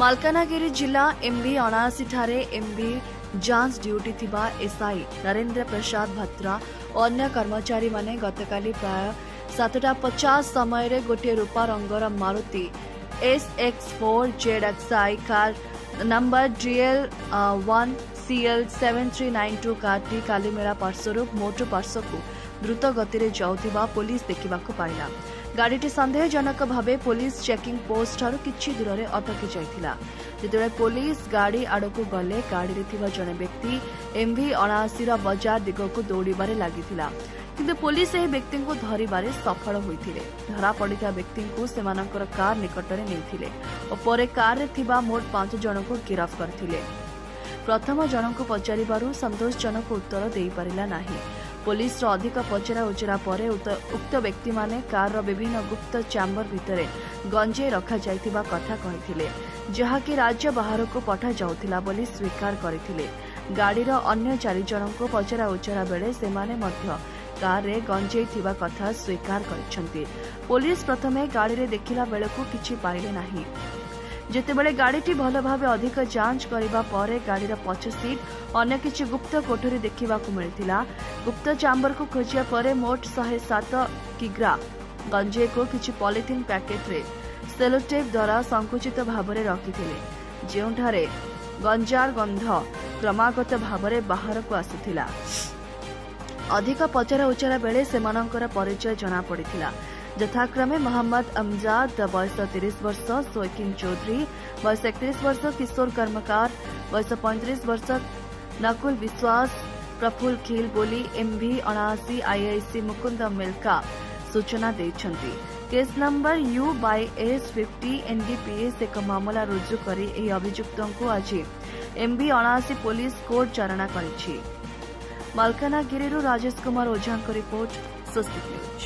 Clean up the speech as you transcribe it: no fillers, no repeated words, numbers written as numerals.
मालकानगिरी जिला एमबी 79 ठारे एमबी जांच ड्यूटी थिबा एसआई नरेंद्र प्रसाद भत्रा और अन्य कर्मचारी माने गतकाली प्राय 7:50 समय गोटे रूपा रंगर Maruti SX4ZXI car number DL 1CL7392 कारटी कालीमेला पार्श्वर मोटू पार्श्व द्रुत गति जाउथिबा पुलिस देखिबाकु पाइला। गाड़ीटी सन्देहजनक भावे पुलिस चेकिंग पोस्ट ठारू किछि दूर में अटकी जाइथिला। जेतेबेले पुलिस गाड़ी आड़कू गले गाड़ी थिबा जने व्यक्ति MV 79 बजार दिगकू दौड़बारे लागिथिला, किंतु पुलिस एही व्यक्ति को धरिबारे सफल होइथिले। धरा पड़िता व्यक्ति को सेमानकर कार निकटरे नेइथिले और परे कार रे थिबा मोट 5 जन को गिरफ्त करथिले। प्रथम जन को पचारिबारु संतोषजनक उत्तर देई परिला नाही। पुलिस अधिक पचरा उचरा पर उक्त व्यक्ति माने कार विभिन्न गुप्त चैम्बर भितरे गंजे रखा जाइथिबा कथा कहिथिले, जहाकि राज्य बाहर को पठा जाउथिला बोली स्वीकार करथिले। गाड़ीर अन्य 4 जन को पचरा उचरा बेले सेमाने मध्य कार रे गंजे थिबा कथा स्वीकार करिसंती। पुलिस प्रथमे गाड़ी रे देखिला बेलकू किछि पाइले नाही। जेतेबेले गाड़ीटी भल भाव अधिक जांच करिबा परे गाड़ीर पछ सीट अन्य किछि गुप्त कोठरी देखिबाकू मिलिथिला। गुप्त चैम्बर को खोजिया परे मोट 107 किग्रा गंजे को किछि पॉलिथिन पैकेट रे सेलोटेप द्वारा संकुचित भावरे रखिथिले, जेउठारे गंजार गंध क्रमागत भावरे बाहर को आसुथिला। अधिक पचरा उचरा बेले सेमानंकर परिचय जना पड़िथिला। यथाक्रमे मोहम्मद अमजाद बयस 30 वर्ष, सोइकिन चौधरी बयस 31 वर्ष, किशोर कर्मकार बयस 35 वर्ष, नकुल विश्वास, प्रफुल्ल खिल बोली MV 79 IIC मुकुंद मिल्का सूचना देइछंती। केस नंबर U/S 50 NDPS एक मामला रुजु करी एही अभियुक्तों को आज MV 79 पुलिस कोर्ट चारणा करिछि। Malkangiri Rajesh Kumar Ojha report, Swastik news.